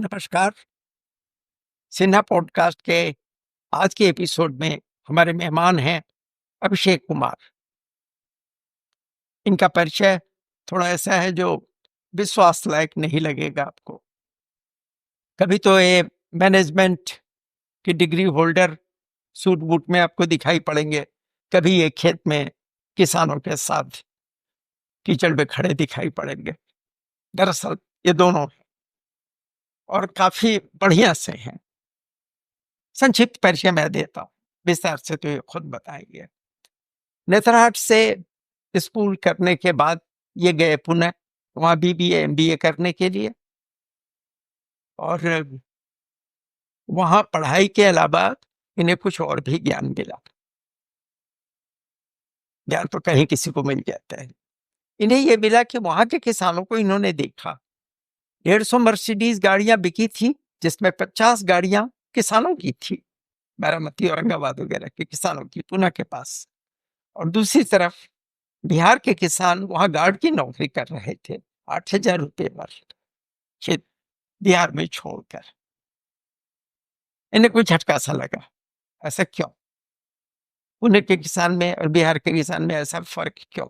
नमस्कार। सिन्हा पॉडकास्ट के आज के एपिसोड में हमारे मेहमान हैं अभिषेक कुमार। इनका परिचय थोड़ा ऐसा है जो विश्वास लायक नहीं लगेगा आपको। कभी तो ये मैनेजमेंट की डिग्री होल्डर सूट बूट में आपको दिखाई पड़ेंगे, कभी ये खेत में किसानों के साथ कीचड़ में खड़े दिखाई पड़ेंगे। दरअसल ये दोनों हैं और काफी बढ़िया से हैं। संक्षिप्त परिचय मैं देता हूँ, विस्तार से तो ये खुद बताएंगे। नेतरहाट से स्कूल करने के बाद ये गए पुणे, वहां बीबीए एमबीए करने के लिए, और वहां पढ़ाई के अलावा इन्हें कुछ और भी ज्ञान मिला। ज्ञान तो कहीं किसी को मिल जाता है, इन्हें यह मिला कि वहां के किसानों को इन्होंने देखा। 150 मर्सिडीज गाड़ियां बिकी थी, जिसमें 50 गाड़ियां किसानों की थी, बारामती औरंगाबाद वगैरह के किसानों की, पुणे के पास। और दूसरी तरफ बिहार के किसान वहां गार्ड की नौकरी कर रहे थे, 8,000 रुपये वर्ष, खेत बिहार में छोड़कर। इन्हें कोई झटका सा लगा, ऐसा क्यों? पुणे के किसान में और बिहार के किसान में ऐसा फर्क क्यों?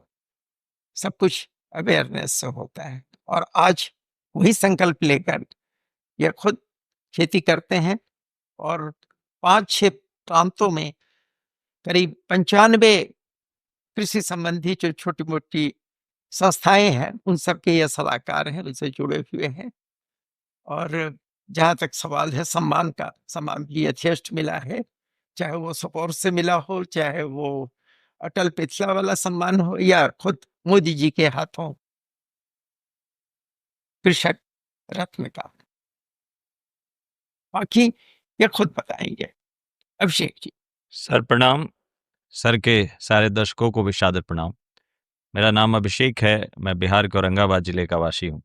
सब कुछ अवेयरनेस से होता है। और आज वही संकल्प लेकर ये खुद खेती करते हैं और 5-6 प्रांतों में करीब 95 कृषि संबंधी जो छोटी मोटी संस्थाएं हैं, उन सबके ये सलाहकार हैं, उनसे जुड़े हुए हैं। और जहां तक सवाल है सम्मान का, सम्मान भी यथेष्ट मिला है, चाहे वो सपोर्ट से मिला हो, चाहे वो अटल पिछला वाला सम्मान हो, या खुद मोदी जी के हाथों कृषक रत्न का। बाकी ये खुद बताएंगे। अभिषेक जी। सर प्रणाम। सर के सारे दर्शकों को भी सादर प्रणाम। मेरा नाम अभिषेक है, मैं बिहार के औरंगाबाद जिले का वासी हूँ।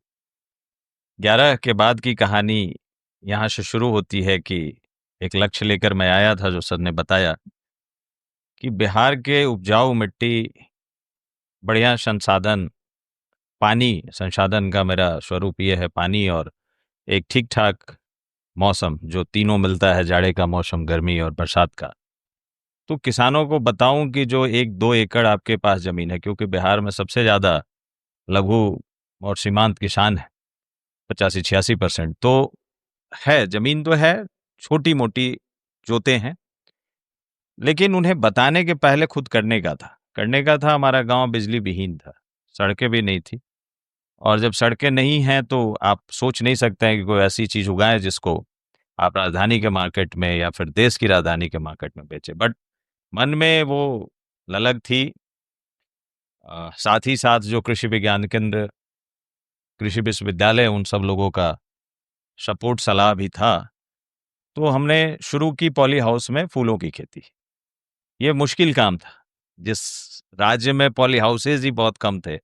11 के बाद की कहानी यहाँ से शुरू होती है कि एक लक्ष्य लेकर मैं आया था, जो सर ने बताया कि बिहार के उपजाऊ मिट्टी, बढ़िया संसाधन, पानी संसाधन का मेरा स्वरूप ये है, पानी और एक ठीक ठाक मौसम, जो तीनों मिलता है, जाड़े का मौसम, गर्मी और बरसात का। तो किसानों को बताऊं कि जो 1-2 एकड़ आपके पास ज़मीन है, क्योंकि बिहार में सबसे ज़्यादा लघु और सीमांत किसान है, 85-86%। तो है, ज़मीन तो है, छोटी मोटी जोते हैं, लेकिन उन्हें बताने के पहले खुद करने का था। हमारा गांव बिजली विहीन था, सड़कें भी नहीं थी। और जब सड़कें नहीं हैं तो आप सोच नहीं सकते हैं कि कोई ऐसी चीज़ उगाएं जिसको आप राजधानी के मार्केट में या फिर देश की राजधानी के मार्केट में बेचें। बट मन में वो ललक थी। साथ ही साथ जो कृषि विज्ञान केंद्र, कृषि विश्वविद्यालय, उन सब लोगों का सपोर्ट, सलाह भी था। तो हमने शुरू की पॉली हाउस में फूलों की खेती। ये मुश्किल काम था, जिस राज्य में पॉली हाउसेज ही बहुत कम थे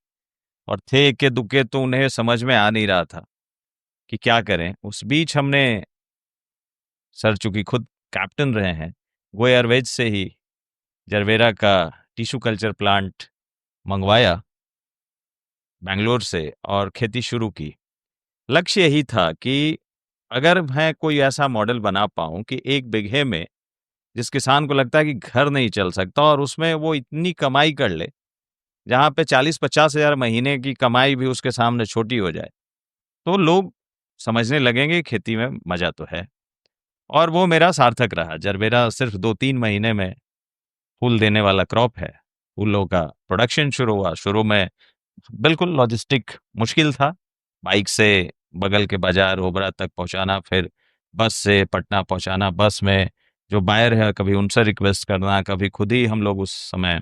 और थे इक्के दुक्के, तो उन्हें समझ में आ नहीं रहा था कि क्या करें। उस बीच हमने, सर चूंकि खुद कैप्टन रहे हैं, गो एयरवेज से ही जरबेरा का टिश्यू कल्चर प्लांट मंगवाया बेंगलोर से और खेती शुरू की। लक्ष्य यही था कि अगर मैं कोई ऐसा मॉडल बना पाऊं कि 1 बीघे में, जिस किसान को लगता है कि घर नहीं चल सकता और उसमें वो इतनी कमाई कर ले, जहां पे 40-50 हजार महीने की कमाई भी उसके सामने छोटी हो जाए, तो लोग समझने लगेंगे खेती में मजा तो है। और वो मेरा सार्थक रहा। जरबेरा सिर्फ 2-3 महीने में फूल देने वाला क्रॉप है। फूलों का प्रोडक्शन शुरू हुआ। शुरू में बिल्कुल लॉजिस्टिक मुश्किल था, बाइक से बगल के बाजार ओबरा तक पहुंचाना, फिर बस से पटना पहुंचाना, बस में जो बायर है कभी उनसे रिक्वेस्ट करना, कभी खुद ही हम लोग उस समय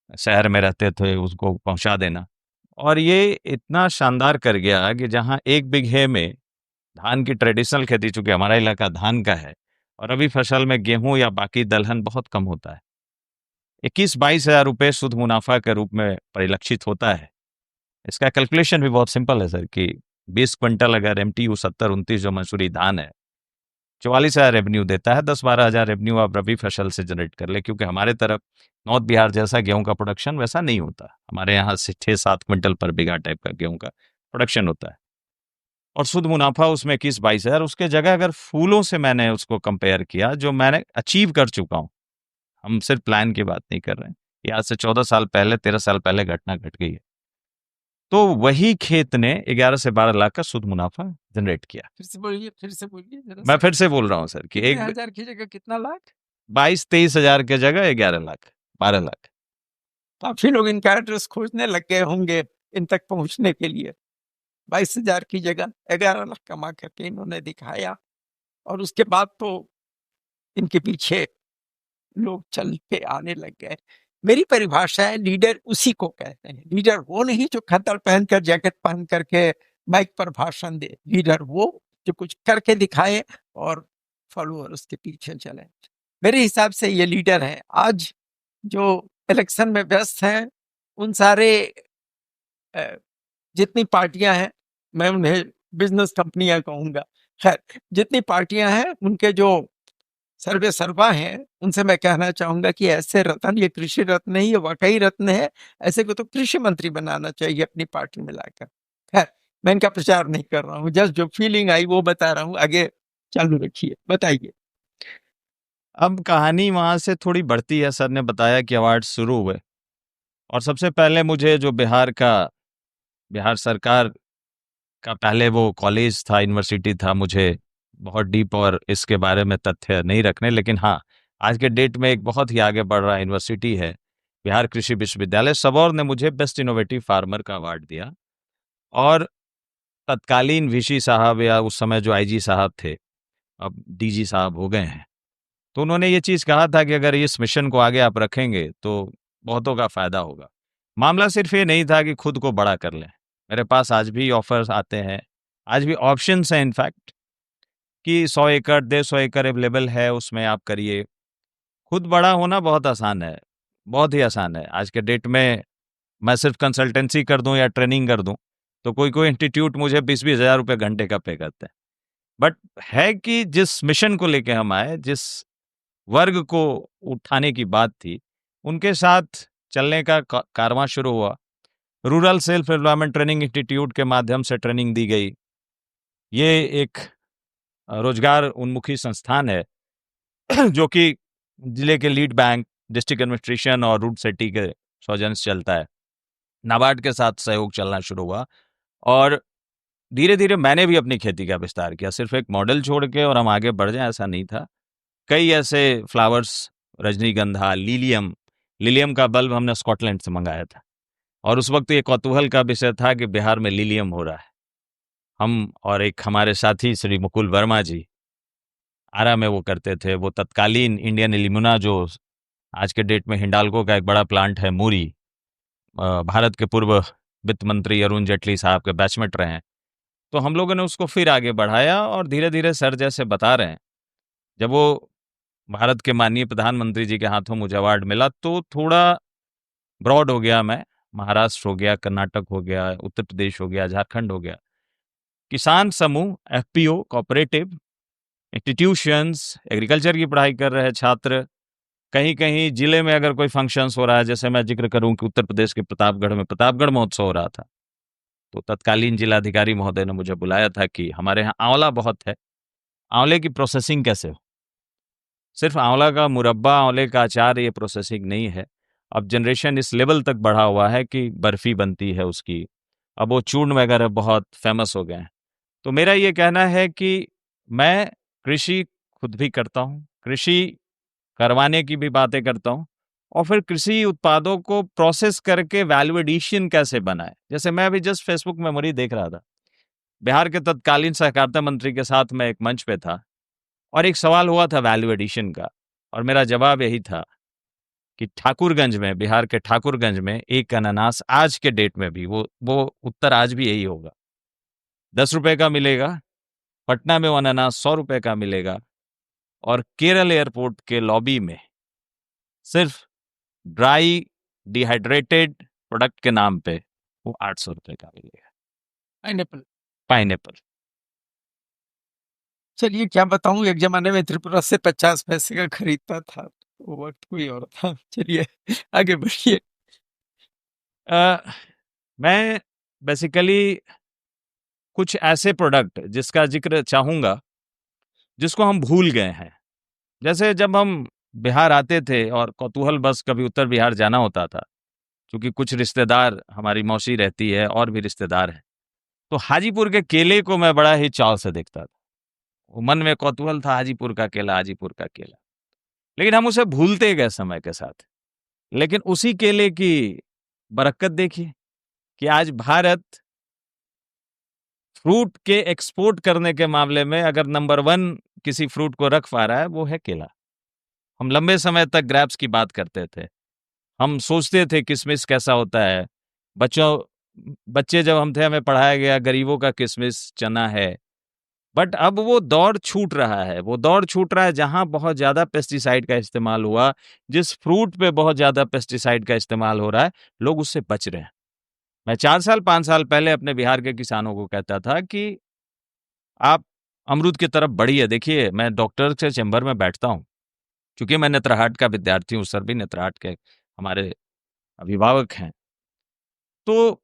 शहर में रहते थे उसको पहुंचा देना। और ये इतना शानदार कर गया कि जहां 1 बीघे में धान की ट्रेडिशनल खेती, चूंकि हमारा इलाका धान का है और रबी फसल में गेहूं या बाकी दलहन बहुत कम होता है, 21-22 हजार रुपये शुद्ध मुनाफा के रूप में परिलक्षित होता है। इसका कैलकुलेशन भी बहुत सिंपल है सर, कि 20 क्विंटल अगर MTU 70-29 जो मंसूरी धान है, 44 हजार रेवेन्यू देता है। 10-12 हजार रेवेन्यू आप रबी फसल से जनरेट कर ले, क्योंकि हमारे तरफ नॉर्थ बिहार जैसा गेहूं का प्रोडक्शन वैसा नहीं होता। हमारे यहाँ से 6-7 क्विंटल पर बीघा टाइप का गेहूं का प्रोडक्शन होता है। और शुद्ध मुनाफा उसमें 21-22 हजार। उसके जगह अगर फूलों से मैंने उसको कंपेयर किया जो मैंने अचीव कर चुका हूँ, हम सिर्फ प्लान की बात नहीं कर रहे हैं, ये आज से 14 साल पहले 13 साल पहले घटना घट गई है, तो वही खेत ने 11 से 12 लाख का शुद्ध मुनाफा जनरेट किया। फिर से बोलिए जरा मैं सा। फिर से बोल रहा हूँ सर कि कितने एक हजार की जगह कितना लाख? 22-23 हजार की जगह 11 लाख 12 लाख। काफी लोग इनका एड्रेस खोजने लग गए होंगे इन तक पहुंचने के लिए। 22,000 की जगह 11 लाख कमा करके इन्होंने दिखाया, और उसके बाद तो इनके पीछे लोग चल के आने लग गए। मेरी परिभाषा है, लीडर उसी को कहते हैं। लीडर वो नहीं जो खद्दर पहनकर जैकेट पहन करके माइक पर भाषण दे। लीडर वो जो कुछ करके दिखाए और फॉलोअर उसके पीछे चले। मेरे हिसाब से ये लीडर है। आज जो इलेक्शन में व्यस्त हैं, उन सारे जितनी पार्टियां हैं, मैं उन्हें बिजनेस कंपनियां कहूंगा, खैर जितनी पार्टियां हैं, उनके जो सर्वे सर्वा हैं, उनसे मैं कहना चाहूंगा कि ऐसे रत्न, ये कृषि रत्न नहीं, ये वाकई रत्न है। ऐसे को तो कृषि मंत्री बनाना चाहिए अपनी पार्टी में लाकर। खैर, मैं इनका प्रचार नहीं कर रहा हूँ, जस्ट जो फीलिंग आई वो बता रहा हूँ। आगे चालू रखिए, बताइए। अब कहानी वहां से थोड़ी बढ़ती है। सर ने बताया कि अवार्ड शुरू हुए, और सबसे पहले मुझे जो बिहार सरकार का पहले वो कॉलेज था, यूनिवर्सिटी था, मुझे बहुत डीप और इसके बारे में तथ्य नहीं रखने, लेकिन हाँ, आज के डेट में एक बहुत ही आगे बढ़ रहा यूनिवर्सिटी है बिहार कृषि विश्वविद्यालय सबौर ने मुझे बेस्ट इनोवेटिव फार्मर का अवार्ड दिया। और तत्कालीन वीसी साहब, या उस समय जो आईजी साहब थे, अब डीजी साहब हो गए हैं, तो उन्होंने ये चीज़ कहा था कि अगर इस मिशन को आगे आप रखेंगे तो बहुतों का फायदा होगा। मामला सिर्फ ये नहीं था कि खुद को बड़ा कर लें। मेरे पास आज भी ऑफर्स आते हैं, आज भी ऑप्शंस हैं इनफैक्ट, कि 100 एकड़ 150 एकड़ अवेलेबल है, उसमें आप करिए। खुद बड़ा होना बहुत आसान है, बहुत ही आसान है। आज के डेट में मैं सिर्फ कंसल्टेंसी कर दूं या ट्रेनिंग कर दूं, तो कोई कोई इंस्टीट्यूट मुझे 20-20 हजार रुपये घंटे का पे करते हैं। बट है कि जिस मिशन को लेके हम आए, जिस वर्ग को उठाने की बात थी, उनके साथ चलने का कारवां शुरू हुआ। Rural self employment training institute के माध्यम से ट्रेनिंग दी गई। ये एक रोजगार उन्मुखी संस्थान है जो कि जिले के लीड बैंक, डिस्ट्रिक्ट एडमिनिस्ट्रेशन और रूट सिटी के सौजन्य से चलता है। नाबार्ड के साथ सहयोग चलना शुरू हुआ, और धीरे धीरे मैंने भी अपनी खेती का विस्तार किया। सिर्फ एक मॉडल छोड़ के और हम आगे बढ़ जाएं ऐसा नहीं था। कई ऐसे फ्लावर्स, रजनीगंधा, लिलियम, लिलियम का बल्ब हमने स्कॉटलैंड से मंगाया था, और उस वक्त ये कौतूहल का विषय था कि बिहार में लिलियम हो रहा है। हम और एक हमारे साथी श्री मुकुल वर्मा जी आरा में वो करते थे। वो तत्कालीन इंडियन एल्यूमिना, जो आज के डेट में हिंडाल्को का एक बड़ा प्लांट है मूरी, भारत के पूर्व वित्त मंत्री अरुण जेटली साहब के बैचमेट रहे हैं। तो हम लोगों ने उसको फिर आगे बढ़ाया, और धीरे धीरे सर जैसे बता रहे हैं, जब वो भारत के माननीय प्रधानमंत्री जी के हाथों मुझे अवार्ड मिला, तो थोड़ा ब्रॉड हो गया मैं। महाराष्ट्र हो गया, कर्नाटक हो गया, उत्तर प्रदेश हो गया, झारखंड हो गया। किसान समूह, एफपीओ, कोऑपरेटिव इंस्टीट्यूशंस, एग्रीकल्चर की पढ़ाई कर रहे छात्र, कहीं कहीं जिले में अगर कोई फंक्शंस हो रहा है, जैसे मैं जिक्र करूं कि उत्तर प्रदेश के प्रतापगढ़ में प्रतापगढ़ महोत्सव हो रहा था, तो तत्कालीन जिलाधिकारी महोदय ने मुझे बुलाया था कि हमारे यहाँ आंवला बहुत है, आंवले की प्रोसेसिंग कैसे हो। सिर्फ आंवला का मुरब्बा, आंवले का अचार, ये प्रोसेसिंग नहीं है। अब जनरेशन इस लेवल तक बढ़ा हुआ है कि बर्फी बनती है उसकी, अब वो चूर्ण वगैरह बहुत फेमस हो गए हैं। तो मेरा ये कहना है कि मैं कृषि खुद भी करता हूँ, कृषि करवाने की भी बातें करता हूँ, और फिर कृषि उत्पादों को प्रोसेस करके वैल्यू एडिशन कैसे बनाए। जैसे मैं अभी जस्ट फेसबुक मेमोरी देख रहा था, बिहार के तत्कालीन सहकारिता मंत्री के साथ मैं एक मंच पे था, और एक सवाल हुआ था वैल्यू एडिशन का, और मेरा जवाब यही था कि ठाकुरगंज में, बिहार के ठाकुरगंज में एक अनानास आज के डेट में भी, वो उत्तर आज भी यही होगा, 10 रुपए का मिलेगा। पटना में वो अनानास 100 रुपए का मिलेगा, और केरल एयरपोर्ट के लॉबी में सिर्फ ड्राई डिहाइड्रेटेड प्रोडक्ट के नाम पे वो 800 रुपए का मिलेगा, पाइनएप्पल। पाइनएप्पल। चलिए क्या बताऊं, एक जमाने में त्रिपुरा से 50 पैसे का खरीदता था, वो वक्त कोई और था। चलिए आगे बढ़िए। मैं बेसिकली कुछ ऐसे प्रोडक्ट जिसका जिक्र चाहूंगा जिसको हम भूल गए हैं। जैसे जब हम बिहार आते थे और कौतूहल बस कभी उत्तर बिहार जाना होता था, क्योंकि कुछ रिश्तेदार, हमारी मौसी रहती है और भी रिश्तेदार हैं, तो हाजीपुर के केले को मैं बड़ा ही चाव से देखता था। वो मन में कौतूहल था, हाजीपुर का केला, हाजीपुर का केला। लेकिन हम उसे भूलते गए समय के साथ। लेकिन उसी केले की बरकत देखिए कि आज भारत फ्रूट के एक्सपोर्ट करने के मामले में अगर नंबर 1 किसी फ्रूट को रख पा रहा है, वो है केला। हम लंबे समय तक ग्रैप्स की बात करते थे, हम सोचते थे किशमिश कैसा होता है। बच्चे जब हम थे, हमें पढ़ाया गया गरीबों का किशमिश चना है। बट अब वो दौर छूट रहा है, वो दौर छूट रहा है जहां बहुत ज्यादा पेस्टिसाइड का इस्तेमाल हुआ, जिस फ्रूट पे बहुत ज्यादा पेस्टिसाइड का इस्तेमाल हो रहा है, लोग उससे बच रहे हैं। मैं 4 साल 5 साल पहले अपने बिहार के किसानों को कहता था कि आप अमरूद की तरफ बढ़िए। देखिए, मैं डॉक्टर के चैम्बर में बैठता हूँ, क्योंकि मैं नेत्रहाट का विद्यार्थी हूँ, सर भी नेत्रहाट के हमारे अभिभावक हैं। तो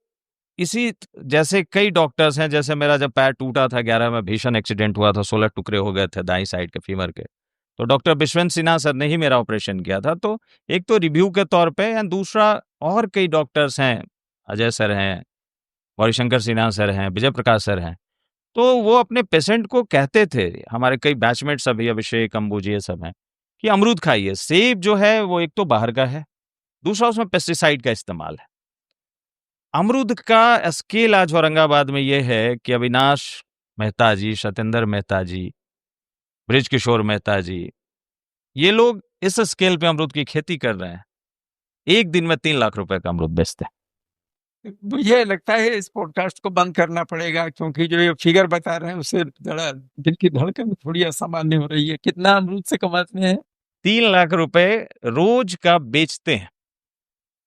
इसी जैसे कई डॉक्टर्स हैं, जैसे मेरा जब पैर टूटा था 11 में, भीषण एक्सीडेंट हुआ था, 16 टुकड़े हो गए थे दाई साइड के फीमर के, तो डॉक्टर बिश्वंत सिन्हा सर ने ही मेरा ऑपरेशन किया था। तो एक तो रिव्यू के तौर पे, या दूसरा और कई डॉक्टर्स हैं, अजय सर हैं, गौरीशंकर सिन्हा सर हैं, विजय प्रकाश सर हैं, तो वो अपने पेशेंट को कहते थे, हमारे कई बैचमेट्स अभी, अभिषेक, अंबुजी, ये सब हैं, कि अमरूद खाइए। सेब जो है वो एक तो बाहर का है, दूसरा उसमें पेस्टिसाइड का इस्तेमाल है। अमरूद का स्केल आज औरंगाबाद में ये है कि अविनाश मेहता जी, सत्येंद्र मेहता जी, बृज किशोर मेहता जी, ये लोग इस स्केल पे अमरूद की खेती कर रहे हैं। एक दिन में 3 लाख रुपए का अमरूद बेचते हैं। मुझे लगता है इस पॉडकास्ट को बंद करना पड़ेगा, क्योंकि जो ये फिगर बता रहे हैं उससे जरा दिल की धड़कन थोड़ी असामान्य हो रही है। कितना अमरूद से कमाते हैं? 3 लाख रुपए रोज का बेचते हैं।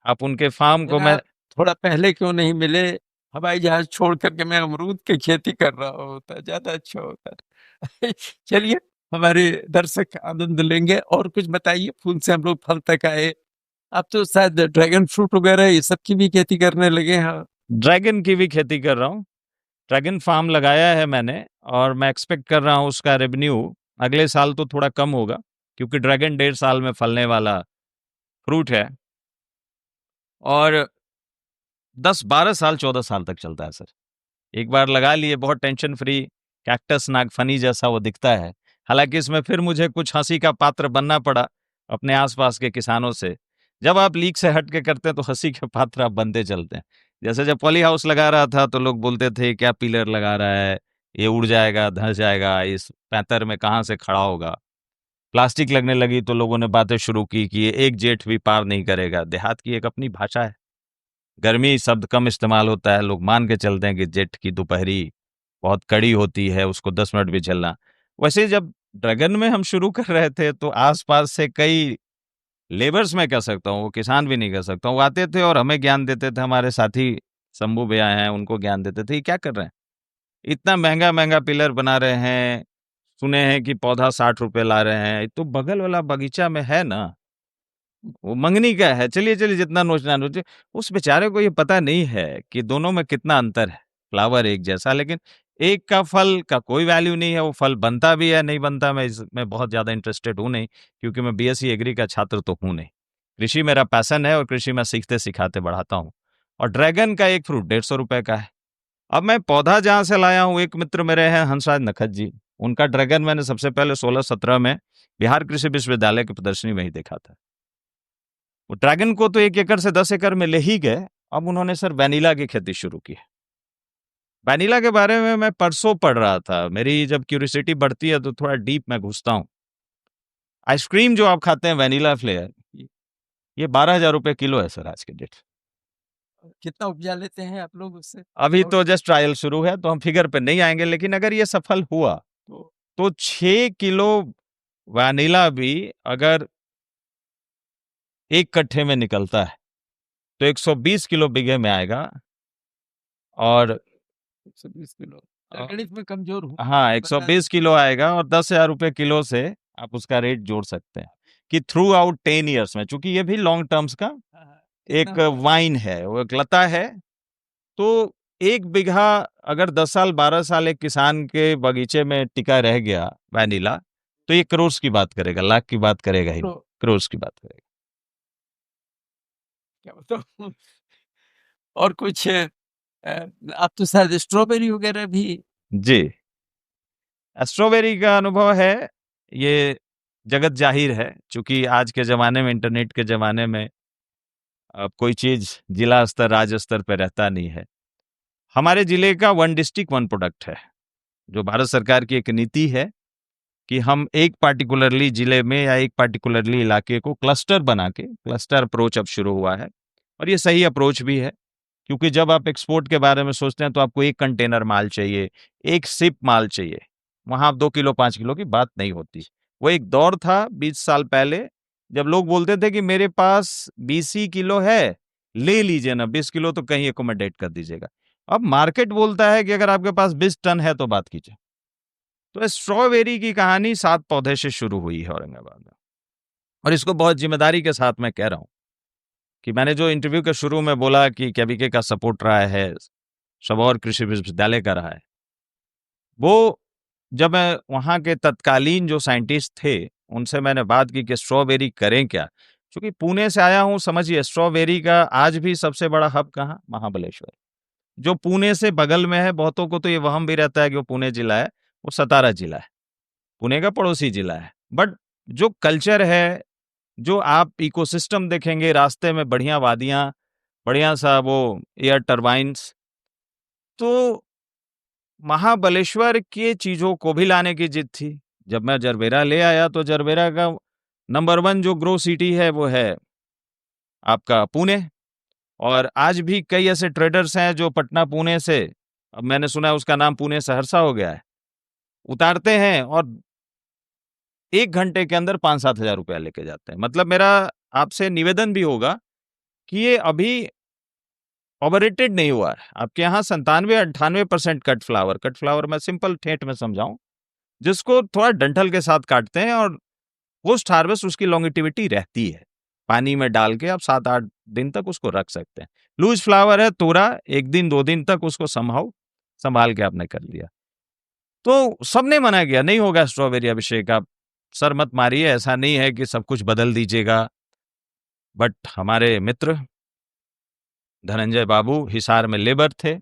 आप उनके फार्म को, मैं जनाब, थोड़ा पहले क्यों नहीं मिले? हवाई जहाज छोड़ करके मैं अमरूद की खेती कर रहा होता, ज्यादा अच्छा होता। चलिए, हमारे दर्शक आनंद लेंगे। और कुछ बताइए, फूल से हम लोग फल तक आए। आप तो शायद ड्रैगन फ्रूट वगैरह ये सब की भी खेती करने लगे हैं। ड्रैगन की भी खेती कर रहा हूँ। ड्रैगन फार्म लगाया है मैंने, और मैं एक्सपेक्ट कर रहा हूँ उसका रेवेन्यू अगले साल तो थोड़ा कम होगा, क्योंकि ड्रैगन 1.5 साल में फलने वाला फ्रूट है, और 10 12 साल 14 साल तक चलता है सर। एक बार लगा लिए, बहुत टेंशन फ्री, कैक्टस नागफनी जैसा वो दिखता है। हालांकि इसमें फिर मुझे कुछ हंसी का पात्र बनना पड़ा अपने आसपास के किसानों से। जब आप लीक से हट के करते हैं तो हंसी के पात्र आप बनते चलते हैं। जैसे जब पॉली हाउस लगा रहा था तो लोग बोलते थे क्या पिलर लगा रहा है, ये उड़ जाएगा, धंस जाएगा, इस पैंतर में कहाँ से खड़ा होगा। प्लास्टिक लगने लगी तो लोगों ने बातें शुरू की कि ये एक जेठ भी पार नहीं करेगा। देहात की एक अपनी भाषा है, गर्मी शब्द कम इस्तेमाल होता है, लोग मान के चलते हैं कि जेठ की दोपहरी बहुत कड़ी होती है, उसको 10 मिनट भी झेलना। वैसे जब ड्रैगन में हम शुरू कर रहे थे तो आसपास से कई लेबर्स, मैं कह सकता हूँ, वो किसान भी नहीं कह सकता हूँ, वो आते थे और हमें ज्ञान देते थे। हमारे साथी शंभू भैया हैं, उनको ज्ञान देते थे, ये क्या कर रहे हैं, इतना महंगा महंगा पिलर बना रहे हैं, सुने हैं कि पौधा 60 रुपए ला रहे हैं, तो बगल वाला बगीचा में है ना, वो मंगनी का है, चलिए चलिए जितना नोचना नोचे। उस बेचारे को ये पता नहीं है कि दोनों में कितना अंतर है। फ्लावर एक जैसा, लेकिन एक का फल का कोई वैल्यू नहीं है, वो फल बनता भी है नहीं बनता, मैं इसमें बहुत ज्यादा इंटरेस्टेड हूं नहीं, क्योंकि मैं बीएससी एग्री का छात्र तो हूं नहीं। कृषि मेरा पैशन है और कृषि में सीखते सिखाते बढ़ाता हूँ। और ड्रैगन का एक फ्रूट 150 रुपए का है। अब मैं पौधा जहां से लाया हूँ, एक मित्र मेरे हैं हंसराज नखत जी, उनका ड्रैगन मैंने सबसे पहले 16-17 में बिहार कृषि विश्वविद्यालय की प्रदर्शनी में ही देखा था। वो ड्रैगन को तो 1 एकड़ से 10 एकड़ में ले ही गए। अब उन्होंने सर वैनिला की खेती शुरू की है। वैनिला के बारे में मैं परसों पढ़ रहा था, मेरी जब क्यूरियोसिटी बढ़ती है तो थोड़ा डीप मैं घुसता हूँ। आइसक्रीम जो आप खाते हैं वैनिला फ्लेवर, ये 12,000 रुपए किलो है सर आज के डेट। कितना उपजा लेते हैं आप लोग उससे? अभी और तो जस्ट ट्रायल शुरू है तो हम फिगर पे नहीं आएंगे, लेकिन अगर ये सफल हुआ तो तो 6 किलो वैनिला भी अगर 1 कट्ठे में निकलता है तो 120 किलो बीघे में आएगा। और 120 किलो? गणित में कमजोर हूँ, हाँ, बता 120 किलो आएगा, और 10,000 रुपए किलो से आप उसका रेट जोड़ सकते हैं कि थ्रू आउट 10 ईयर्स में, चूंकि ये भी लॉन्ग टर्म्स का हाँ, हाँ, कितना एक होगा? वाइन है, वो एक लता है, तो एक बीघा अगर 10 साल 12 साल एक किसान के बगीचे में टिका रह गया वैनिला, तो ये करोड़ की बात करेगा, लाख की बात करेगा ही नहीं, तो करोड़ की बात करेगा। क्या बताऊं। और कुछ आप तो शायद स्ट्रॉबेरी वगैरह भी। जी, स्ट्रॉबेरी का अनुभव है, ये जगत जाहिर है, क्योंकि आज के ज़माने में, इंटरनेट के ज़माने में कोई चीज़ जिला स्तर, राज्य स्तर पे रहता नहीं है। हमारे जिले का वन डिस्ट्रिक्ट वन प्रोडक्ट है, जो भारत सरकार की एक नीति है कि हम एक पार्टिकुलरली जिले में या एक पार्टिकुलरली इलाके को क्लस्टर बना के, क्लस्टर अप्रोच अब शुरू हुआ है, और ये सही अप्रोच भी है, क्योंकि जब आप एक्सपोर्ट के बारे में सोचते हैं तो आपको एक कंटेनर माल चाहिए, एक शिप माल चाहिए, वहां आप 2 किलो 5 किलो की बात नहीं होती। वो एक दौर था 20 साल पहले, जब लोग बोलते थे कि मेरे पास 20 ही किलो है, ले लीजिए ना, 20 किलो तो कहीं एकोमोडेट कर दीजिएगा। अब मार्केट बोलता है कि अगर आपके पास 20 टन है तो बात कीजिए। तो स्ट्रॉबेरी की कहानी 7 पौधे से शुरू हुई है औरंगाबाद में, और इसको बहुत जिम्मेदारी के साथ मैं कह रहा हूं कि मैंने जो इंटरव्यू के शुरू में बोला कि केवीके का सपोर्ट रहा है, सबौर कृषि विश्वविद्यालय का रहा है, वो जब मैं वहाँ के तत्कालीन जो साइंटिस्ट थे, उनसे मैंने बात की कि स्ट्रॉबेरी करें क्या? क्योंकि पुणे से आया हूँ, समझिए स्ट्रॉबेरी का आज भी सबसे बड़ा हब कहाँ? महाबलेश्वर, जो पुणे से बगल में है। बहुतों को तो ये वहम भी रहता है कि वो पुणे जिला है, वो सतारा जिला है, पुणे का पड़ोसी जिला है। बट जो कल्चर है, जो आप इकोसिस्टम देखेंगे, रास्ते में बढ़िया वादियाँ, बढ़िया सा वो एयर टरबाइन्स, तो महाबलेश्वर के चीज़ों को भी लाने की जिद थी। जब मैं जरबेरा ले आया तो जरबेरा का नंबर 1 जो ग्रो सिटी है वो है आपका पुणे, और आज भी कई ऐसे ट्रेडर्स हैं जो पटना पुणे से, अब मैंने सुना है उसका नाम पुणे सहरसा हो गया है, उतारते हैं और 1 घंटे के अंदर 5-7 हज़ार रुपया लेके जाते हैं। मतलब मेरा आपसे निवेदन भी होगा कि ये अभी ओवररेटेड नहीं हुआ है। आपके यहाँ 97-98% कट फ्लावर मैं सिंपल ठेठ में समझाऊं, जिसको थोड़ा डंठल के साथ काटते हैं, और पोस्ट हार्वेस्ट उसकी लॉन्गिटिविटी रहती है। पानी में डाल के आप 7-8 दिन तक उसको रख सकते हैं। लूज फ्लावर है तोरा, 1 दिन 2 दिन तक उसको संभाल के आपने कर लिया। तो सबने मना किया, नहीं होगा स्ट्रॉबेरी अभिषेक, आप सर मत मारिए, ऐसा नहीं है कि सब कुछ बदल दीजिएगा। बट हमारे मित्र धनंजय बाबू हिसार में लेबर थे,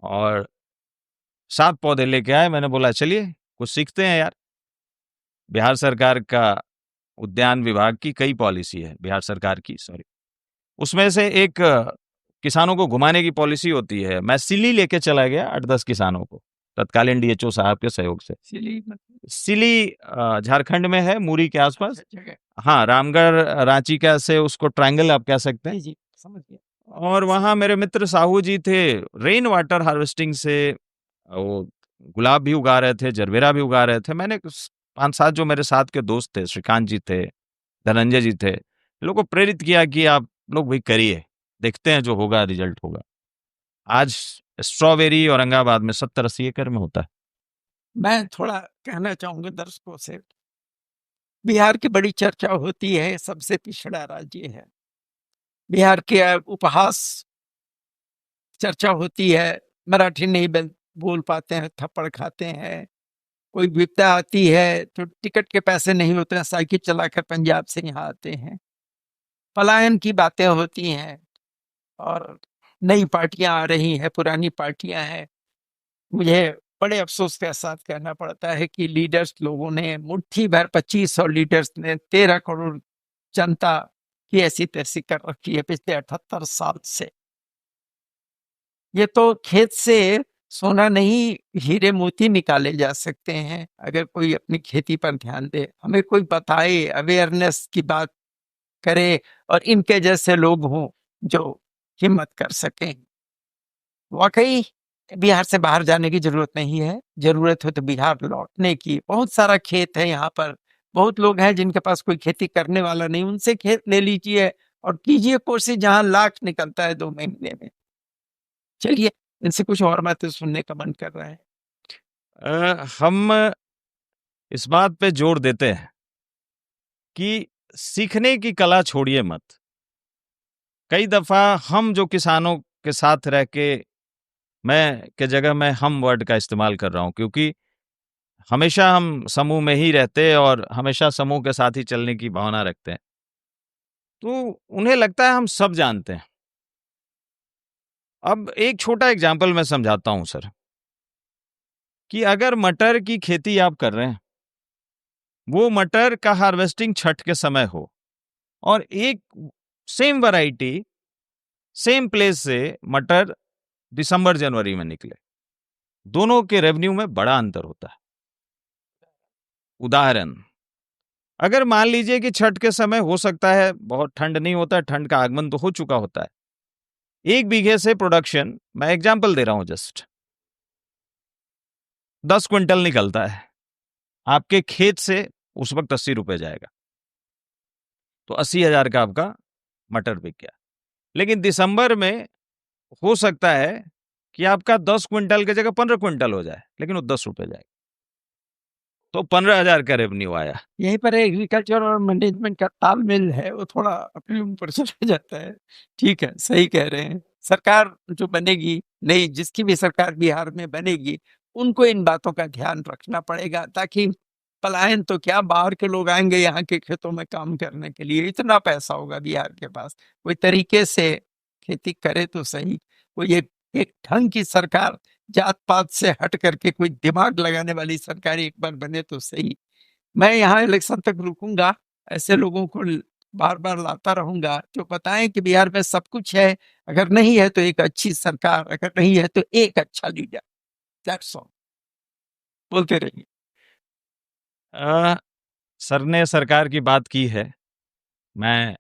और 7 पौधे लेके आए। मैंने बोला चलिए कुछ सीखते हैं यार। बिहार सरकार का उद्यान विभाग की कई पॉलिसी है, बिहार सरकार की, सॉरी, उसमें से एक किसानों को घुमाने की पॉलिसी होती है। मैं सिली लेके चला गया 8-10 किसानों को, तत्कालीन डीएचओ साहब के सहयोग से। सिली झारखंड में है, मुरी के आसपास। हाँ, रामगढ़ रांची का से उसको ट्रायंगल आप कह सकते हैं। जी समझ गया। और वहाँ मेरे मित्र साहू जी थे, रेन वाटर हार्वेस्टिंग से वो गुलाब भी उगा रहे थे, जरबेरा भी उगा रहे थे। मैंने 5-7 जो मेरे साथ के दोस्त थे, श्रीकांत जी थे, धनंजय जी थे, लोगों को प्रेरित किया कि आप लोग भी करिए, देखते हैं जो होगा रिजल्ट होगा। आज स्ट्रॉबेरी औरंगाबाद में 70-80 एकड़ में होता है। मैं थोड़ा कहना चाहूंगा दर्शकों से, बिहार की बड़ी चर्चा होती है, सबसे पिछड़ा राज्य है। बिहार के उपहास चर्चा होती है, मराठी नहीं बोल पाते हैं, थप्पड़ खाते हैं, कोई विपदा आती है तो टिकट के पैसे नहीं होते हैं, साइकिल चलाकर पंजाब से यहाँ आते हैं, पलायन की बातें होती हैं, और नई पार्टियां आ रही हैं, पुरानी पार्टियां हैं। मुझे बड़े अफसोस के साथ कहना पड़ता है कि लीडर्स लोगों ने मुट्ठी भर 2500 लीडर्स ने 13 करोड़ जनता की ऐसी तैसी कर रखी है पिछले 78 साल से। ये तो खेत से सोना नहीं, हीरे मोती निकाले जा सकते हैं अगर कोई अपनी खेती पर ध्यान दे, हमें कोई बताए, अवेयरनेस की बात करे, और इनके जैसे लोग हों जो हिम्मत कर सकें। वाकई बिहार से बाहर जाने की जरूरत नहीं है, जरूरत हो तो बिहार लौटने की। बहुत सारा खेत है यहाँ पर, बहुत लोग हैं जिनके पास कोई खेती करने वाला नहीं, उनसे खेत ले लीजिए और कीजिए कोशिश, जहां लाख निकलता है 2 महीने में। चलिए, इनसे कुछ और बातें सुनने का मन कर रहा है। हम इस बात पे जोर देते हैं कि सीखने की कला छोड़िए मत। कई दफा हम जो किसानों के साथ रह के मैं के जगह मैं हम वर्ड का इस्तेमाल कर रहा हूँ, क्योंकि हमेशा हम समूह में ही रहते हैं और हमेशा समूह के साथ ही चलने की भावना रखते हैं। तो उन्हें लगता है हम सब जानते हैं। अब एक छोटा एग्जाम्पल मैं समझाता हूं सर, कि अगर मटर की खेती आप कर रहे हैं, वो मटर का हार्वेस्टिंग छठ के समय हो और एक सेम वैरायटी सेम प्लेस से मटर दिसंबर जनवरी में निकले, दोनों के रेवेन्यू में बड़ा अंतर होता है। उदाहरण, अगर मान लीजिए कि छठ के समय हो सकता है बहुत ठंड नहीं होता है, ठंड का आगमन तो हो चुका होता है, 1 बीघे से प्रोडक्शन, मैं एग्जाम्पल दे रहा हूं जस्ट, 10 क्विंटल निकलता है, आपके खेत से उस वक्त 80 रुपए जाएगा, तो 80,000 का आपका मटर बिक गया। लेकिन दिसंबर में हो सकता है कि आपका 10 क्विंटल की जगह 15 क्विंटल हो जाए, लेकिन वो 10 रुपए जाएगा, तो 15,000 का रेवेन्यू आया। यहीं पर एग्रीकल्चर और मैनेजमेंट का तालमेल है, वो थोड़ा अपने ऊपर चला जाता है। ठीक है, सही कह रहे हैं। सरकार जो बनेगी, नहीं जिसकी भी सरकार बिहार में बनेगी, उनको इन बातों का ध्यान रखना पड़ेगा, ताकि पलायन तो क्या, बाहर के लोग आएंगे यहाँ के खेतों में काम करने के लिए। इतना पैसा होगा बिहार के पास, कोई तरीके से खेती करे तो सही। कोई एक ढंग की सरकार, जात पात से हट करके कोई दिमाग लगाने वाली सरकार एक बार बने तो सही। मैं यहाँ इलेक्शन तक रुकूंगा, ऐसे लोगों को बार बार लाता रहूंगा जो बताएं कि बिहार में सब कुछ है, अगर नहीं है तो एक अच्छी सरकार, अगर नहीं है तो एक अच्छा लीडर। That's all. बोलते रहिए। सर ने सरकार की बात की है, मैं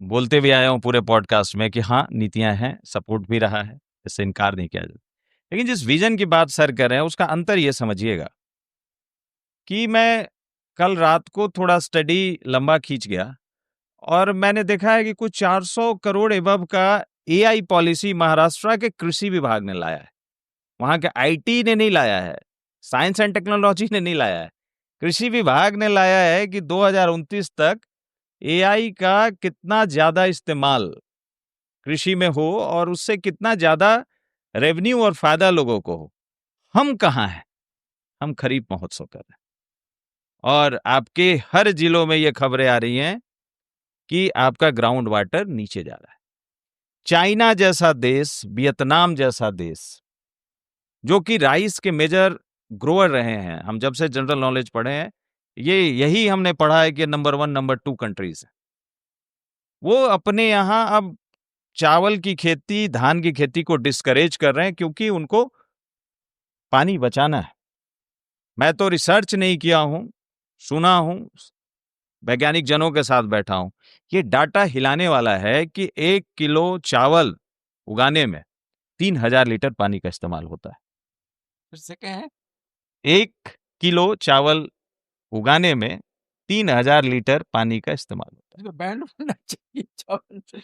बोलते भी आया हूं पूरे पॉडकास्ट में कि हाँ नीतियां हैं, सपोर्ट भी रहा है, इससे इनकार नहीं किया जाता। लेकिन जिस विजन की बात सर कर रहे हैं उसका अंतर ये समझिएगा कि मैं कल रात को थोड़ा स्टडी लंबा खींच गया और मैंने देखा है कि कुछ 400 करोड़ एबव का एआई पॉलिसी महाराष्ट्र के कृषि विभाग ने लाया है। वहां के आईटी ने नहीं लाया है, साइंस एंड टेक्नोलॉजी ने नहीं लाया है, कृषि विभाग ने लाया है कि 2029 तक एआई का कितना ज्यादा इस्तेमाल कृषि में हो और उससे कितना ज्यादा रेवेन्यू और फायदा लोगों को हो। हम कहाँ हैं? हम खरीफ महोत्सव कर रहे हैं और आपके हर जिलों में ये खबरें आ रही हैं कि आपका ग्राउंड वाटर नीचे जा रहा है। चाइना जैसा देश, वियतनाम जैसा देश, जो कि राइस के मेजर ग्रोअर रहे हैं, हम जब से जनरल नॉलेज पढ़े हैं यही हमने पढ़ा है कि नंबर 1 नंबर 2 कंट्रीज है, वो अपने यहां अब चावल की खेती, धान की खेती को डिस्करेज कर रहे हैं क्योंकि उनको पानी बचाना है। मैं तो रिसर्च नहीं किया हूं, सुना हूं, वैज्ञानिक जनों के साथ बैठा हूं। ये डाटा हिलाने वाला है कि 1 किलो चावल उगाने में 3,000 लीटर पानी का इस्तेमाल होता है। फिर से कहें। 1 किलो चावल उगाने में 3,000 लीटर पानी का इस्तेमाल होता है। इसको बैन होना चाहिए चावल से।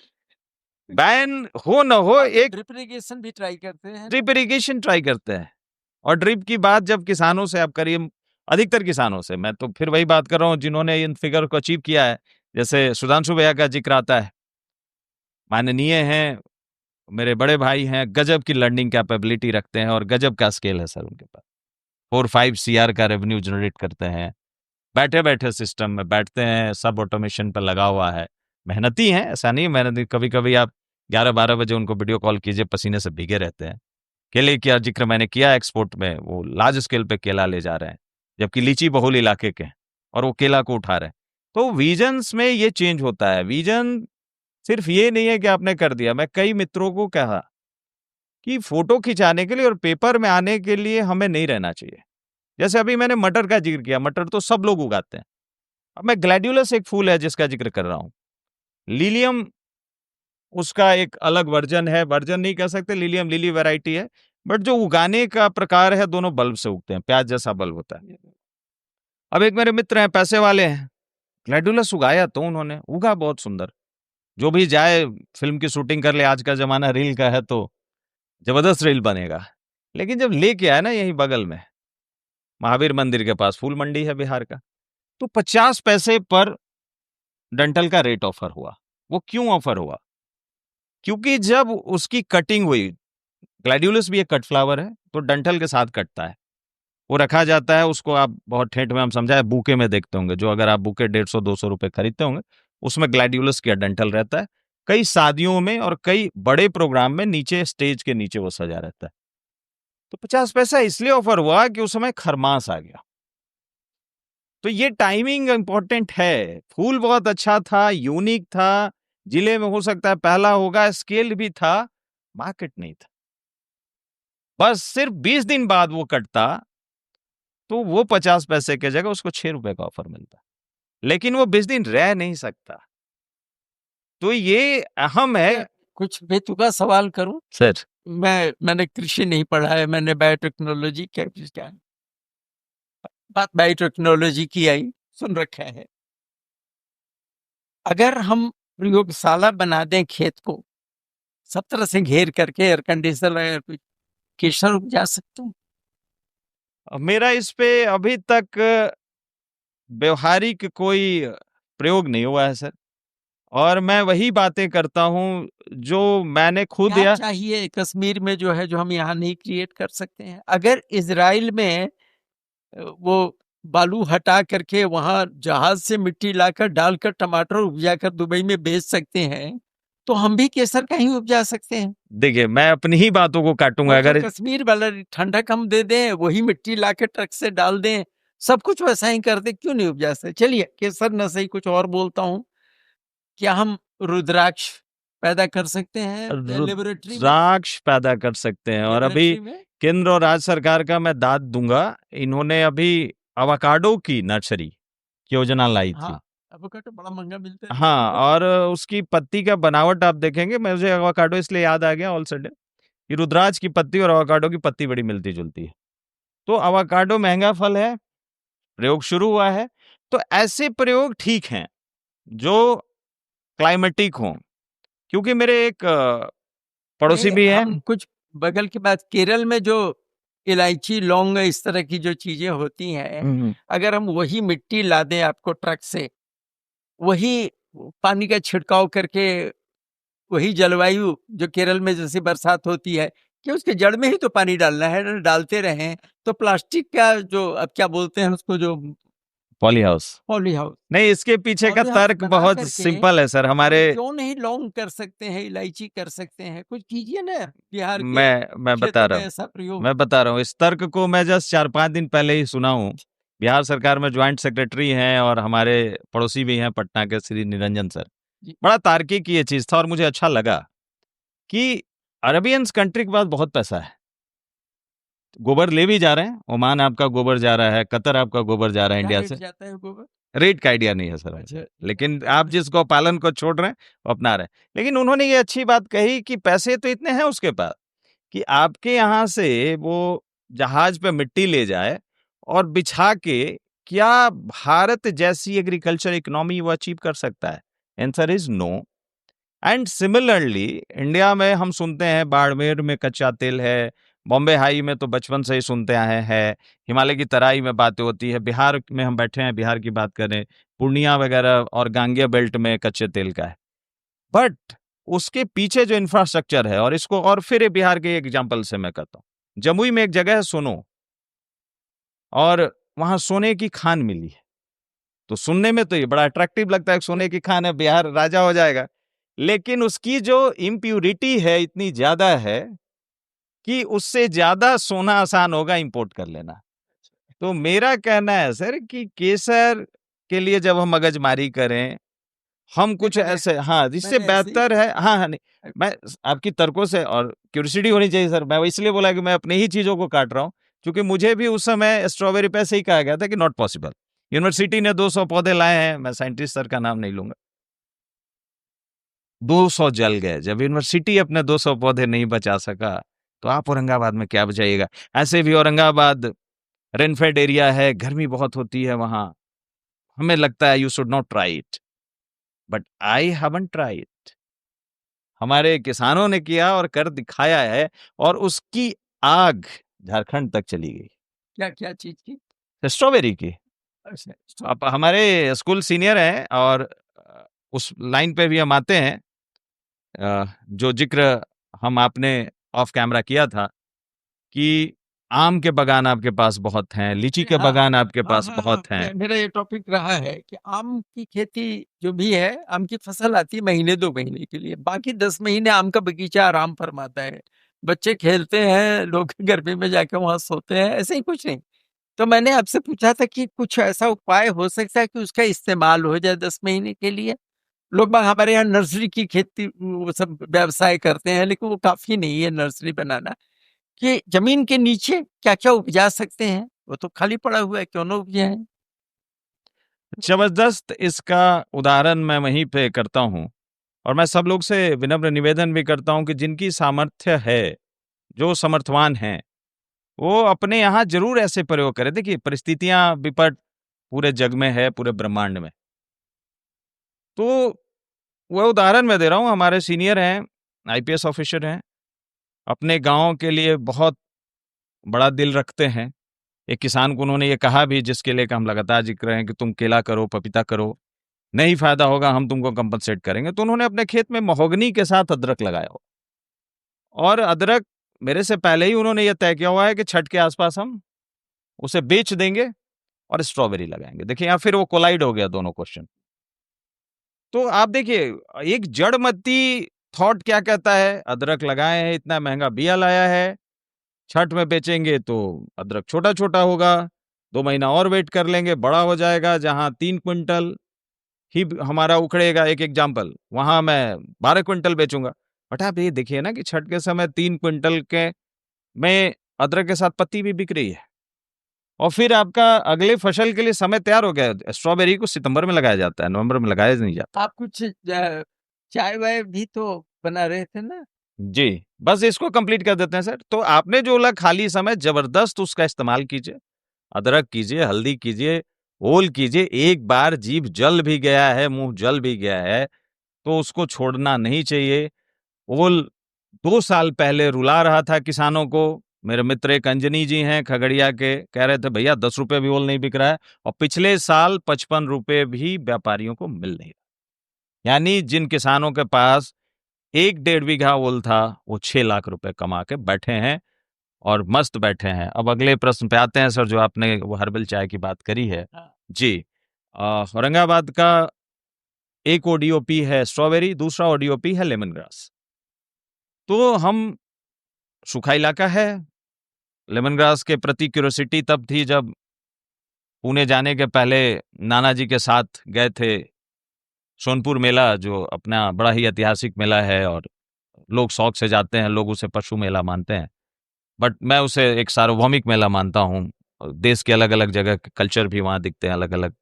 बैन हो न हो, एक ड्रिप इरिगेशन भी ट्राई करते हैं। ड्रिप इरिगेशन ट्राई करते हैं। और ड्रिप की बात जब किसानों से आप करिए, अधिकतर किसानों से, मैं तो फिर वही बात कर रहा हूं जिन्होंने इन फिगर को अचीव किया है, जैसे सुधांशु भैया का जिक्र आता है, माननीय हैं, मेरे बड़े भाई हैं, गजब की लर्निंग कैपेबिलिटी रखते हैं और गजब का स्केल है सर उनके पास, 4-5 CR का रेवेन्यू जनरेट करते हैं, बैठे बैठे सिस्टम में बैठते हैं, सब ऑटोमेशन पर लगा हुआ है, मेहनती हैं, ऐसा नहीं मेहनती। कभी कभी आप 11-12 बजे उनको वीडियो कॉल कीजिए, पसीने से भीगे रहते हैं। केले का जिक्र मैंने किया, एक्सपोर्ट में वो लार्ज स्केल पे केला ले जा रहे हैं, जबकि लीची बहुल इलाके के हैं और वो केला को उठा रहे हैं। तो विजन्स में ये चेंज होता है। विजन सिर्फ ये नहीं है कि आपने कर दिया। मैं कई मित्रों को कहा कि फोटो खिंचाने के लिए और पेपर में आने के लिए हमें नहीं रहना चाहिए। जैसे अभी मैंने मटर का जिक्र किया, मटर तो सब लोग उगाते हैं। अब मैं ग्लैडियोलस एक फूल है जिसका जिक्र कर रहा हूं, लिलियम उसका एक अलग वर्जन है, वर्जन नहीं कह सकते, लिलियम लिली वैरायटी है, बट जो उगाने का प्रकार है दोनों बल्ब से उगते हैं, प्याज जैसा बल्ब होता है। अब एक मेरे मित्र हैं, पैसे वाले हैं, ग्लैडियोलस उगाया तो उन्होंने, उगा बहुत सुंदर। जो भी जाए फिल्म की शूटिंग कर ले, आज का जमाना रील का है तो जबरदस्त रील बनेगा। लेकिन जब लेके आया ना, यही बगल में महावीर मंदिर के पास फूल मंडी है बिहार का, तो 50 पैसे पर डंटल का रेट ऑफर हुआ। वो क्यों ऑफर हुआ? क्योंकि जब उसकी कटिंग हुई, ग्लैडियोलस भी एक कट फ्लावर है, तो डंठल के साथ कटता है, वो रखा जाता है, उसको आप बहुत ठेठ में हम समझाए बुके में देखते होंगे, जो अगर आप बुके 150-200 रुपए खरीदते होंगे, उसमें ग्लैडियोलस का डंठल रहता है। कई शादियों में और कई बड़े प्रोग्राम में नीचे, स्टेज के नीचे वो सजा रहता है। तो 50 पैसा इसलिए ऑफर हुआ कि उस समय खरमास आ गया। तो ये टाइमिंग इंपॉर्टेंट है। फूल बहुत अच्छा था, यूनिक था, जिले में हो सकता है पहला होगा, स्केल भी था, मार्केट नहीं था। बस सिर्फ 20 दिन बाद वो कटता, तो वो 50 पैसे के जगह उसको 6 रुपए का ऑफर मिलता, लेकिन वो 20 दिन रह नहीं सकता। तो ये अहम है। क्या कुछ बेतुका सवाल करूं? सर, मैंने कृषि नहीं पढ़ा है, मैंने बायोटेक्नोलॉजी क्या बात बायोटेक्नोलॉजी की आई सुन रखा है। अगर हम प्रयोगशाला बना दें खेत को सब तरह से घेर करके, एयर कंडीशनर अगर कुछ, केसर उपजा सकते हैं? मेरा इस पे अभी तक व्यवहारिक कोई प्रयोग नहीं हुआ है सर, और मैं वही बातें करता हूं जो मैंने खुद क्या या चाहिए कश्मीर में जो है, जो हम यहाँ नहीं क्रिएट कर सकते हैं? अगर इजराइल में वो बालू हटा करके वहां जहाज से मिट्टी लाकर डालकर टमाटर उपजाकर दुबई में बेच सकते हैं, तो हम भी केसर कहीं उपजा सकते हैं। देखिए, मैं अपनी ही बातों को काटूंगा। और जो अगर कश्मीर वाला ठंडक हम दे दें, वही मिट्टी लाकर ट्रक से डाल दें, सब कुछ वैसा ही कर दे, क्यों नहीं उपजा सकते? चलिए केसर न सही, कुछ और बोलता हूँ। क्या हम रुद्राक्ष पैदा कर सकते हैं लेबोरेटरी में? रुद्राक्ष पैदा कर सकते हैं, और अभी लेबोरेटरी में केंद्र और राज्य सरकार का मैं दाद दूंगा, इन्होंने अभी अवाकाडो की नर्सरी की योजना लाई थी। हाँ, एवोकाडो बड़ा महंगा मिलता है लेकिन हाँ, और उसकी पत्ती का बनावट आप देखेंगे, मुझे अवाकाडो इसलिए याद आ गया ऑल सडन, कि रुद्राक्ष की पत्ती और अवाकाडो की पत्ती बड़ी मिलती जुलती है। तो अवाकाडो महंगा फल है, प्रयोग शुरू हुआ है। तो ऐसे प्रयोग ठीक हैं जो क्लाइमेटिक हों, क्योंकि मेरे एक पड़ोसी नहीं, भी हैं। हम कुछ बगल की बात, केरल में जो इलायची लौंग इस तरह की जो चीजें होती हैं, अगर हम वही मिट्टी ला दें आपको ट्रक से, वही पानी का छिड़काव करके, वही जलवायु जो केरल में जैसे बरसात होती है, कि उसके जड़ में ही तो पानी डालना है, डालते रहें, तो प्लास्टिक का जो अब क्या बोलते हैं उसको, जो पॉली हाउस। पॉली हाउस, नहीं, इसके पीछे का पॉली हाउस तर्क बना बहुत करके सिंपल है सर। हम हमारे क्यों नहीं लौंग कर सकते हैं, इलायची कर सकते हैं? कुछ कीजिए ना बिहार के मैं बता खेतों रहा में हूँ, ऐसा प्रयोग। मैं बता रहा हूँ, इस तर्क को मैं जस्ट 4-5 दिन पहले ही सुना हूँ। बिहार सरकार में ज्वाइंट सेक्रेटरी हैं और हमारे पड़ोसी भी हैं पटना के, श्री निरंजन सर। जी, बड़ा तार्किक ये चीज था, और मुझे अच्छा लगा कि अरेबियंस कंट्री के पास बहुत पैसा है, गोबर ले भी जा रहे हैं, ओमान आपका गोबर जा रहा है, कतर आपका गोबर जा रहा है क्या इंडिया रेट से। जाता है गोबर? रेट का आइडिया नहीं है सर मुझे, अच्छा, लेकिन आप जिसको पालन को छोड़ रहे हैं वो अपना रहे हैं। लेकिन उन्होंने ये अच्छी बात कही कि पैसे तो इतने हैं उसके पास कि आपके यहाँ से वो जहाज पे मिट्टी ले जाए और बिछा के, क्या भारत जैसी एग्रीकल्चर इकोनॉमी वो अचीव कर सकता है? Answer is no. And similarly India में हम सुनते हैं बाड़मेर में कच्चा तेल है, बॉम्बे हाई में तो बचपन से ही सुनते आए हैं, हिमालय की तराई में बातें होती है, बिहार में हम बैठे हैं, बिहार की बात करें, पूर्णिया वगैरह और गांगेय बेल्ट में कच्चे तेल का है। बट उसके पीछे जो इंफ्रास्ट्रक्चर है, और इसको और फिर बिहार के एग्जाम्पल से मैं कहता हूँ, जमुई में एक जगह है सोनो, और वहां सोने की खान मिली है। तो सुनने में तो ये बड़ा अट्रैक्टिव लगता है, सोने की खान है, बिहार राजा हो जाएगा। लेकिन उसकी जो इम्प्यूरिटी है इतनी ज्यादा है कि उससे ज्यादा सोना आसान होगा इंपोर्ट कर लेना। तो मेरा कहना है सर कि केसर के लिए जब हम मगजमारी करें, हम कुछ मैंने ऐसे, हाँ, जिससे मैंने ऐसे ही बेहतर है। हाँ हाँ, नहीं, मैं आपकी तर्कों से, और क्यूरियोसिटी होनी चाहिए सर, मैं इसलिए बोला कि मैं अपनी ही चीजों को काट रहा हूँ, क्योंकि मुझे भी उस समय स्ट्रॉबेरी पे ऐसे ही कहा गया था कि नॉट पॉसिबल। यूनिवर्सिटी ने 200 पौधे लाए हैं, मैं साइंटिस्ट सर का नाम नहीं लूंगा, 200 जल गए। जब यूनिवर्सिटी अपने 200 पौधे नहीं बचा सका, तो आप औरंगाबाद में क्या बचाइएगा? ऐसे भी औरंगाबाद रेनफेड एरिया है, गर्मी बहुत होती है वहां, हमें लगता है you should not try it, but I haven't try it. हमारे किसानों ने किया और कर दिखाया है, और उसकी आग झारखंड तक चली गई, क्या क्या चीज की? स्ट्रॉबेरी की। अच्छा, आप हमारे स्कूल सीनियर हैं, और उस लाइन पे भी हम आते हैं, जो जिक्र हम आपने ऑफ कैमरा किया था कि आम के बागान आपके पास बहुत हैं, लीची के हाँ बागान आपके हाँ पास हाँ हाँ, बहुत हैं। मेरा ये टॉपिक रहा है कि आम की खेती जो भी है, आम की फसल आती है महीने 2 महीने के लिए, बाकी 10 महीने आम का बगीचा आराम फरमाता है। बच्चे खेलते हैं, लोग गर्मी में जाके वहां सोते हैं, ऐसे ही कुछ नहीं। तो मैंने आपसे पूछा था कि कुछ ऐसा उपाय हो सकता है कि उसका इस्तेमाल हो जाए 10 महीने के लिए। लोग बाग हमारे यहाँ नर्सरी की खेती वो सब व्यवसाय करते हैं, लेकिन वो काफी नहीं है नर्सरी बनाना। कि जमीन के नीचे क्या क्या उपजा सकते हैं, वो तो खाली पड़ा हुआ है, क्यों ना उपजाए। जबरदस्त इसका उदाहरण मैं वहीं पे करता हूँ, और मैं सब लोग से विनम्र निवेदन भी करता हूँ कि जिनकी सामर्थ्य है, जो समर्थवान हैं, वो अपने यहाँ जरूर ऐसे प्रयोग करें। देखिए, परिस्थितियां विपट पूरे जग में है, पूरे ब्रह्मांड में। तो वह उदाहरण मैं दे रहा हूँ, हमारे सीनियर हैं, आईपीएस ऑफिसर हैं, अपने गांव के लिए बहुत बड़ा दिल रखते हैं। एक किसान को उन्होंने ये कहा भी, जिसके लिए कि हम लगातार जिक्र रहे हैं कि तुम केला करो, पपीता करो, नहीं फायदा होगा, हम तुमको कंपनसेट करेंगे। तो उन्होंने अपने खेत में महोगनी के साथ अदरक लगाया हो, और अदरक मेरे से पहले ही उन्होंने ये तय किया हुआ है कि छठ के आसपास हम उसे बेच देंगे और स्ट्रॉबेरी लगाएंगे। देखिए, यहाँ फिर वो कोलाइड हो गया दोनों क्वेश्चन। तो आप देखिए, एक जड़मती थॉट क्या कहता है, अदरक लगाए हैं, इतना महंगा बिया लाया है, छठ में बेचेंगे तो अदरक छोटा छोटा होगा, 2 महीना और वेट कर लेंगे, बड़ा हो जाएगा, जहां 3 क्विंटल ही हमारा उखड़ेगा, एक एग्जाम्पल, वहां मैं 12 क्विंटल बेचूंगा। बट आप ये देखिए ना कि छठ के समय 3 क्विंटल के में अदरक के साथ पत्ती भी बिक रही है, और फिर आपका अगले फसल के लिए समय तैयार हो गया। स्ट्रॉबेरी को सितंबर में लगाया जाता है, नवंबर में लगाया नहीं जाता। आप कुछ चाय वाय भी तो बना रहे थे ना। जी, बस इसको कंप्लीट कर देते हैं सर। तो आपने जो बोला, खाली समय जबरदस्त उसका इस्तेमाल कीजिए, अदरक कीजिए, हल्दी कीजिए, ओल कीजिए। एक बार जीभ जल भी गया है, मुंह जल भी गया है, तो उसको छोड़ना नहीं चाहिए। ओल 2 साल पहले रुला रहा था किसानों को। मेरे मित्र एक अंजनी जी हैं खगड़िया के, कह रहे थे भैया 10 रुपए भी ओल नहीं बिक रहा है, और पिछले साल 55 रुपए भी व्यापारियों को मिल नहीं रहा। यानी जिन किसानों के पास 1-1.5 बीघा ओल था, वो 6 लाख रुपए कमा के बैठे हैं, और मस्त बैठे हैं। अब अगले प्रश्न पे आते हैं सर, जो आपने वो हर्बल चाय की बात करी है। हाँ। जी, औरंगाबाद का एक ओडीओपी है स्ट्रॉबेरी, दूसरा ओडीओपी है लेमन ग्रास। तो हम, सूखा इलाका है, लेमन ग्रास के प्रति क्यूरोसिटी तब थी जब पुणे जाने के पहले नाना जी के साथ गए थे सोनपुर मेला, जो अपना बड़ा ही ऐतिहासिक मेला है, और लोग शौक से जाते हैं, लोग उसे पशु मेला मानते हैं, बट मैं उसे एक सार्वभौमिक मेला मानता हूँ। देश के अलग अलग जगह के कल्चर भी वहाँ दिखते हैं, अलग अलग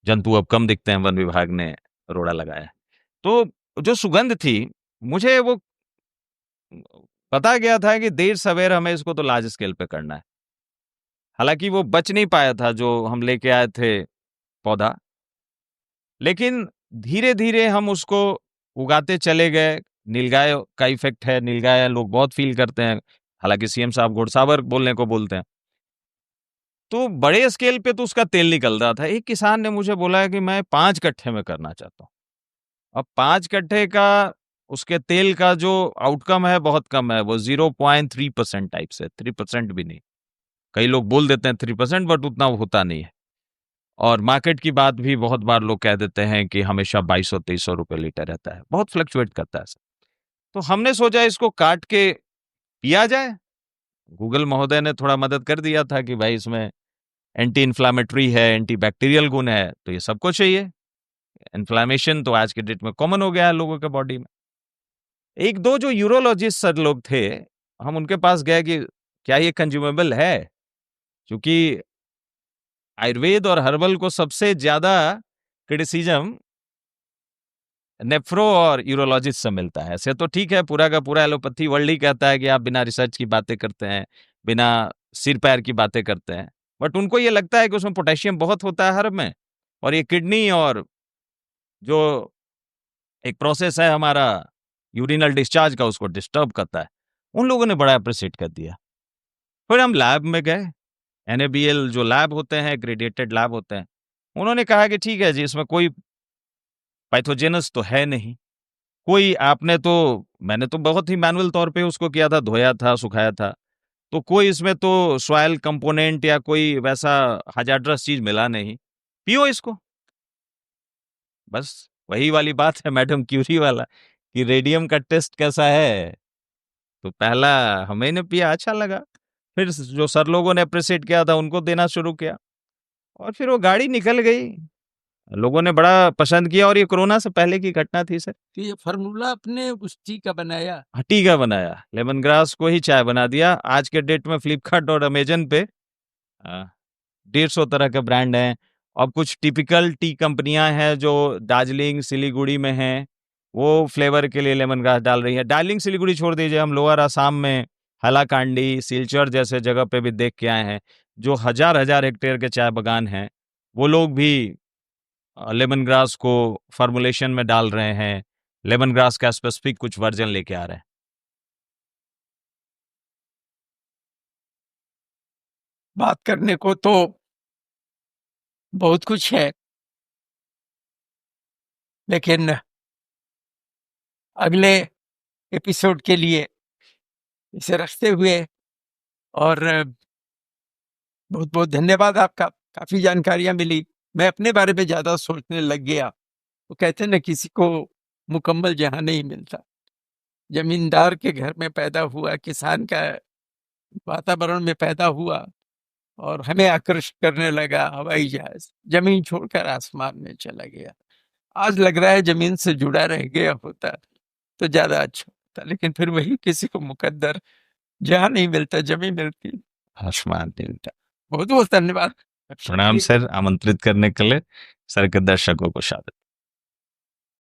जंतु अब कम दिखते हैं, वन विभाग ने रोड़ा लगाया है। तो जो सुगंध थी, मुझे वो पता गया था कि देर सवेर हमें इसको तो लार्ज स्केल पे करना है। हालांकि वो बच नहीं पाया था जो हम लेके आए थे पौधा, लेकिन धीरे धीरे हम उसको उगाते चले गए। नीलगाय का इफेक्ट है, नीलगाय लोग बहुत फील करते हैं, हालांकि सीएम साहब घोड़सावर बोलने को बोलते हैं। तो बड़े स्केल पे तो उसका तेल निकल रहा था। एक किसान ने मुझे बोला है कि मैं 5 कट्ठे में करना चाहता हूँ। अब 5 कट्ठे का उसके तेल का जो आउटकम है बहुत कम है, वो 0.3% टाइप से, 3% भी नहीं। कई लोग बोल देते हैं 3%, बट उतना होता नहीं है। और मार्केट की बात भी बहुत बार लोग कह देते हैं कि हमेशा 2200-2300 रुपए लीटर रहता है, बहुत फ्लक्चुएट करता है। तो हमने सोचा इसको काट के पिया जाए। गूगल महोदय ने थोड़ा मदद कर दिया था कि भाई इसमें एंटी इन्फ्लामेटरी है, एंटी बैक्टीरियल गुण है, तो ये सबको चाहिए। इन्फ्लामेशन तो आज के डेट में कॉमन हो गया है लोगों के बॉडी में। एक दो जो यूरोलॉजिस्ट सर लोग थे, हम उनके पास गए कि क्या ये कंज्यूमेबल है, क्योंकि आयुर्वेद और हर्बल को सबसे ज्यादा क्रिटिसिज्म नेफ्रो और यूरोलॉजिस्ट से मिलता है। ऐसे तो ठीक है, पूरा का पूरा एलोपैथी वर्ल्ड ही कहता है कि आप बिना रिसर्च की बातें करते हैं, बिना सिर पैर की बातें करते हैं। बट उनको ये लगता है कि उसमें पोटेशियम बहुत होता है हर्ब में, और ये किडनी और जो एक प्रोसेस है हमारा यूरिनल डिस्चार्ज का, उसको डिस्टर्ब करता है। उन लोगों ने बड़ा अप्रिशिएट कर दिया। फिर हम लैब में गए, एनएबीएल जो लैब होते हैं, ग्रेडिएटेड लैब होते हैं, उन्होंने कहा कि ठीक है जी, इसमें कोई पैथोजेनस तो है नहीं, कोई आपने तो मैंने तो बहुत ही मैनुअल तौर पे उसको किया था, धोया था, सुखाया था, तो कोई इसमें तो सॉइल कंपोनेंट या कोई वैसा हजार्डस चीज मिला नहीं, पियो इसको। बस वही वाली बात है मैडम क्यूरी वाला कि रेडियम का टेस्ट कैसा है। तो पहला हमें ने पिया, अच्छा लगा, फिर जो सर लोगों ने अप्रिशिएट किया था उनको देना शुरू किया, और फिर वो गाड़ी निकल गई, लोगों ने बड़ा पसंद किया। और ये कोरोना से पहले की घटना थी सर। तो ये फार्मूला अपने उस टी का बनाया? टी का बनाया, लेमन ग्रास को ही चाय बना दिया। आज के डेट में फ्लिपकार्ट और अमेजन पे 150 तरह के ब्रांड हैं। अब कुछ टिपिकल टी कंपनियां हैं जो दार्जिलिंग सिलीगुड़ी में हैं, वो फ्लेवर के लिए लेमन ग्रास डाल रही है। दार्जिलिंग सिलीगुड़ी छोड़ दीजिए, हम लोअर असम में हालाकांडी, सिलचर जैसे जगह पे भी देख के आए हैं, जो हजार हजार हेक्टेयर के चाय बागान हैं, वो लोग भी लेमन ग्रास को फॉर्मुलेशन में डाल रहे हैं, लेमन ग्रास का स्पेसिफिक कुछ वर्जन लेके आ रहे हैं। बात करने को तो बहुत कुछ है, लेकिन अगले एपिसोड के लिए इसे रखते हुए, और बहुत बहुत धन्यवाद आपका, काफी जानकारियां मिली। मैं अपने बारे में ज्यादा सोचने लग गया। तो कहते हैं ना, किसी को मुकम्मल जहां नहीं मिलता। जमींदार के घर में पैदा हुआ, किसान का वातावरण में पैदा हुआ, और हमें आकर्षित करने लगा हवाई जहाज, जमीन छोड़कर आसमान में चला गया। आज लग रहा है जमीन से जुड़ा रह गया होता तो ज्यादा अच्छा होता, लेकिन फिर वही किसी को मुकद्दर, जहां नहीं मिलता जमीन मिलती, आसमान मिलता। बहुत बहुत धन्यवाद। प्रणाम सर, आमंत्रित करने के लिए। सर के दर्शकों को शाबाश।